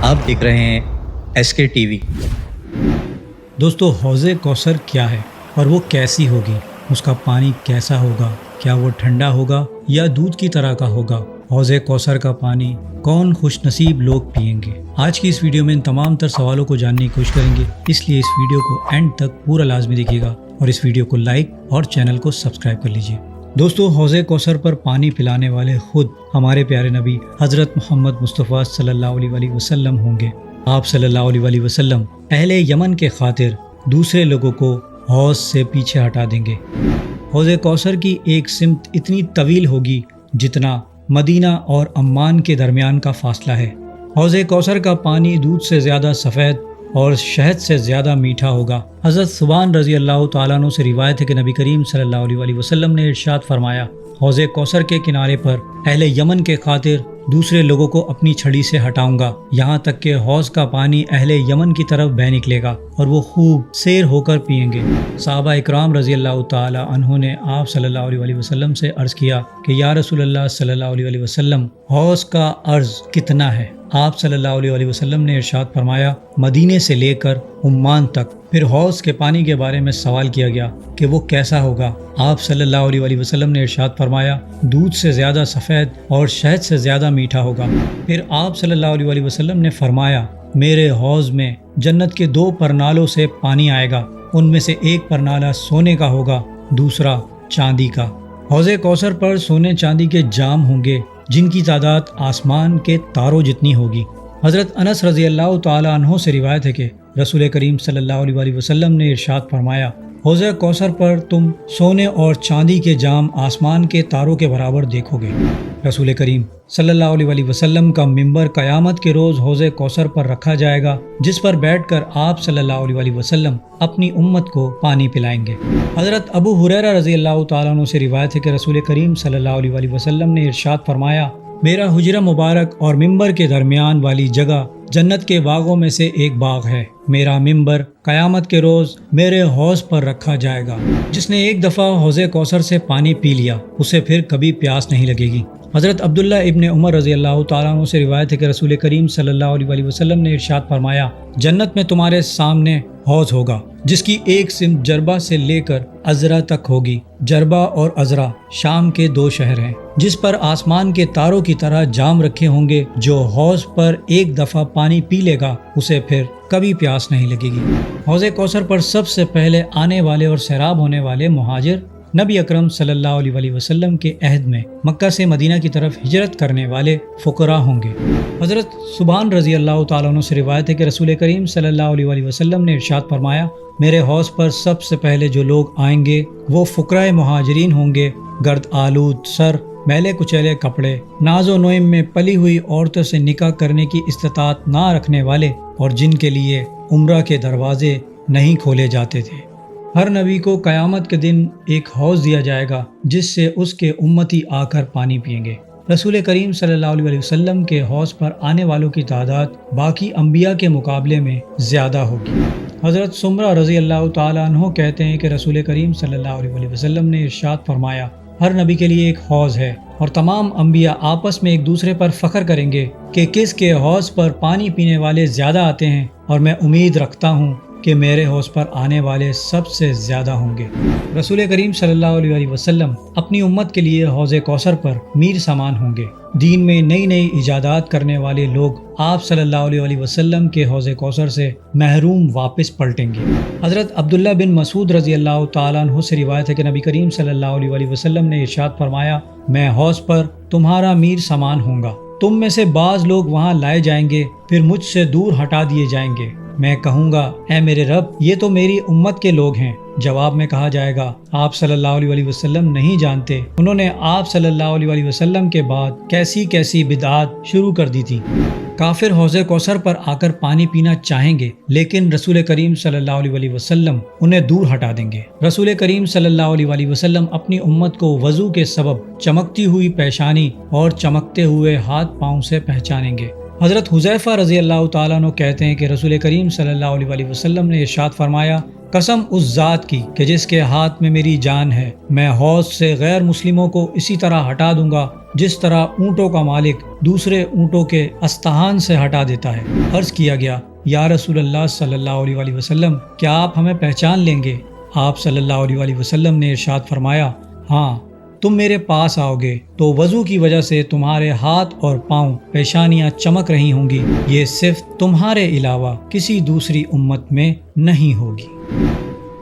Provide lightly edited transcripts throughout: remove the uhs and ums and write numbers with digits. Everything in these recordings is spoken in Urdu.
آپ دیکھ رہے ہیں ایس کے ٹی وی۔ دوستو، حوض کوثر کیا ہے اور وہ کیسی ہوگی؟ اس کا پانی کیسا ہوگا؟ کیا وہ ٹھنڈا ہوگا یا دودھ کی طرح کا ہوگا؟ حوض کوثر کا پانی کون خوش نصیب لوگ پئیں گے؟ آج کی اس ویڈیو میں ان تمام تر سوالوں کو جاننے کی کوشش کریں گے، اس لیے اس ویڈیو کو اینڈ تک پورا لازمی دیکھیے گا اور اس ویڈیو کو لائک اور چینل کو سبسکرائب کر لیجیے۔ دوستو، حوض کوثر پر پانی پلانے والے خود ہمارے پیارے نبی حضرت محمد مصطفیٰ صلی اللہ علیہ وسلم ہوں گے۔ آپ صلی اللہ علیہ وسلم اہل یمن کے خاطر دوسرے لوگوں کو حوض سے پیچھے ہٹا دیں گے۔ حوض کوثر کی ایک سمت اتنی طویل ہوگی جتنا مدینہ اور عمان کے درمیان کا فاصلہ ہے۔ حوض کوثر کا پانی دودھ سے زیادہ سفید اور شہد سے زیادہ میٹھا ہوگا۔ حضرت ثوبان رضی اللہ تعالیٰ عنہ سے روایت ہے کہ نبی کریم صلی اللہ علیہ وسلم نے ارشاد فرمایا، حوض کوثر کے کنارے پر اہل یمن کے خاطر دوسرے لوگوں کو اپنی چھڑی سے ہٹاؤں گا، یہاں تک کہ حوض کا پانی اہل یمن کی طرف بہہ نکلے گا اور وہ خوب سیر ہو کر پئیں گے۔ صحابہ اکرام رضی اللہ تعالی عنہ نے آپ صلی اللہ علیہ وسلم سے عرض کیا کہ یا رسول اللہ صلی اللہ علیہ وسلم، حوض کا عرض کتنا ہے؟ آپ صلی اللہ علیہ وسلم نے ارشاد فرمایا، مدینے سے لے کر عمان تک۔ پھر حوض کے پانی کے بارے میں سوال کیا گیا کہ وہ کیسا ہوگا؟ آپ صلی اللہ علیہ وسلم نے ارشاد فرمایا، دودھ سے زیادہ سفید اور شہد سے زیادہ میٹھا ہوگا۔ پھر آپ صلی اللہ علیہ وسلم نے فرمایا، میرے حوض میں جنت کے 2 پرنالوں سے پانی آئے گا، ان میں سے ایک پرنالہ سونے کا ہوگا، دوسرا چاندی کا۔ حوض کوثر پر سونے چاندی کے جام ہوں گے جن کی تعداد آسمان کے تاروں جتنی ہوگی۔ حضرت انس رضی اللہ تعالی عنہ سے روایت ہے کہ رسول کریم صلی اللہ علیہ وسلم نے ارشاد فرمایا، حوض کوثر پر تم سونے اور چاندی کے جام آسمان کے تاروں کے برابر دیکھو گے۔ رسول کریم صلی اللہ علیہ وسلم کا ممبر قیامت کے روز حوض کوثر پر رکھا جائے گا، جس پر بیٹھ کر آپ صلی اللہ علیہ وسلم اپنی امت کو پانی پلائیں گے۔ حضرت ابو ہریرہ رضی اللہ تعالیٰ عنہ سے روایت ہے کہ رسول کریم صلی اللہ علیہ وسلم نے ارشاد فرمایا، میرا حجرہ مبارک اور ممبر کے درمیان والی جگہ جنت کے باغوں میں سے ایک باغ ہے۔ میرا ممبر قیامت کے روز میرے حوض پر رکھا جائے گا۔ جس نے ایک دفعہ حوض کوثر سے پانی پی لیا، اسے پھر کبھی پیاس نہیں لگے گی۔ حضرت عبداللہ ابن عمر رضی اللہ تعالیٰ عنہ سے روایت ہے کہ رسول کریم صلی اللہ علیہ وسلم نے ارشاد فرمایا، جنت میں تمہارے سامنے حوض ہوگا جس کی ایک سمت جربہ سے لے کر عذرا تک ہوگی۔ جربہ اور عذرا شام کے 2 شہر ہیں، جس پر آسمان کے تاروں کی طرح جام رکھے ہوں گے۔ جو حوض پر ایک دفعہ پانی پی لے گا، اسے پھر کبھی پیاس نہیں لگے گی۔ حوض کوثر پر سب سے پہلے آنے والے اور سیراب ہونے والے مہاجر نبی اکرم صلی اللہ علیہ وسلم کے عہد میں مکہ سے مدینہ کی طرف ہجرت کرنے والے فقراء ہوں گے۔ حضرت ثوبان رضی اللہ تعالیٰ عنہ سے روایت ہے کہ رسول کریم صلی اللہ علیہ وسلم نے ارشاد فرمایا، میرے حوض پر سب سے پہلے جو لوگ آئیں گے وہ فقراء مہاجرین ہوں گے، گرد آلود سر، میلے کچیلے کپڑے، ناز و نعیم میں پلی ہوئی عورتوں سے نکاح کرنے کی استطاعت نہ رکھنے والے، اور جن کے لیے عمرہ کے دروازے نہیں کھولے جاتے تھے۔ ہر نبی کو قیامت کے دن ایک حوض دیا جائے گا جس سے اس کے امتی آ کر پانی پئیں گے۔ رسول کریم صلی اللہ علیہ وسلم کے حوض پر آنے والوں کی تعداد باقی انبیاء کے مقابلے میں زیادہ ہوگی۔ حضرت سمرہ رضی اللہ تعالیٰ عنہ کہتے ہیں کہ رسول کریم صلی اللہ علیہ وسلم نے ارشاد فرمایا، ہر نبی کے لیے ایک حوض ہے اور تمام انبیاء آپس میں ایک دوسرے پر فخر کریں گے کہ کس کے حوض پر پانی پینے والے زیادہ آتے ہیں، اور میں امید رکھتا ہوں کہ میرے حوض پر آنے والے سب سے زیادہ ہوں گے۔ رسول کریم صلی اللہ علیہ وسلم اپنی امت کے لیے حوض کوثر پر میر سامان ہوں گے۔ دین میں نئی نئی ایجادات کرنے والے لوگ آپ صلی اللہ علیہ وسلم کے حوض کوثر سے محروم واپس پلٹیں گے۔ حضرت عبداللہ بن مسعود رضی اللہ تعالیٰ عنہ سے روایت ہے کہ نبی کریم صلی اللہ علیہ وسلم نے ارشاد فرمایا، میں حوض پر تمہارا میر سامان ہوں گا، تم میں سے بعض لوگ وہاں لائے جائیں گے، پھر مجھ سے دور ہٹا دیے جائیں گے۔ میں کہوں گا، اے میرے رب، یہ تو میری امت کے لوگ ہیں۔ جواب میں کہا جائے گا، آپ صلی اللہ علیہ وسلم نہیں جانتے انہوں نے آپ صلی اللہ علیہ وسلم کے بعد کیسی کیسی بدعات شروع کر دی تھی۔ کافر حوض کوثر پر آ کر پانی پینا چاہیں گے، لیکن رسول کریم صلی اللہ علیہ وسلم انہیں دور ہٹا دیں گے۔ رسول کریم صلی اللہ علیہ وسلم اپنی امت کو وضو کے سبب چمکتی ہوئی پیشانی اور چمکتے ہوئے ہاتھ پاؤں سے پہچانیں گے۔ حضرت حذیفہ رضی اللہ تعالیٰ عنہ کہتے ہیں کہ رسول کریم صلی اللہ علیہ وسلم نے ارشاد فرمایا، قسم اس ذات کی کہ جس کے ہاتھ میں میری جان ہے، میں حوض سے غیر مسلموں کو اسی طرح ہٹا دوں گا جس طرح اونٹوں کا مالک دوسرے اونٹوں کے استہان سے ہٹا دیتا ہے۔ عرض کیا گیا، یا رسول اللہ صلی اللہ علیہ وآلہ وسلم، کیا آپ ہمیں پہچان لیں گے؟ آپ صلی اللہ علیہ وآلہ وسلم نے ارشاد فرمایا، ہاں، تم میرے پاس آؤ گے تو وضو کی وجہ سے تمہارے ہاتھ اور پاؤں پیشانیاں چمک رہی ہوں گی، یہ صرف تمہارے علاوہ کسی دوسری امت میں نہیں ہوگی۔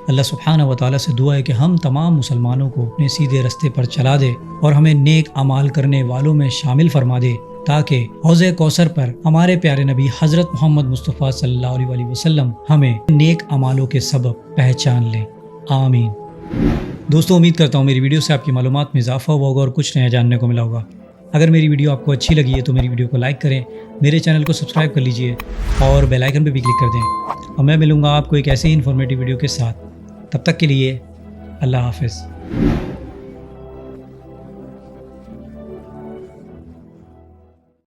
اللہ سبحانہ و تعالیٰ سے دعا ہے کہ ہم تمام مسلمانوں کو اپنے سیدھے رستے پر چلا دے اور ہمیں نیک اعمال کرنے والوں میں شامل فرما دے، تاکہ حوض کوثر پر ہمارے پیارے نبی حضرت محمد مصطفیٰ صلی اللہ علیہ وآلہ وسلم ہمیں نیک اعمالوں کے سبب پہچان لیں، آمین۔ دوستو، امید کرتا ہوں میری ویڈیو سے آپ کی معلومات میں اضافہ ہوا ہوگا اور کچھ نیا جاننے کو ملا ہوگا۔ اگر میری ویڈیو آپ کو اچھی لگی ہے تو میری ویڈیو کو لائک کریں، میرے چینل کو سبسکرائب کر لیجئے اور بیل آئیکن پہ بھی کلک کر دیں، اور میں ملوں گا آپ کو ایک ایسے ہی انفارمیٹیو ویڈیو کے ساتھ۔ تب تک کے لیے اللہ حافظ۔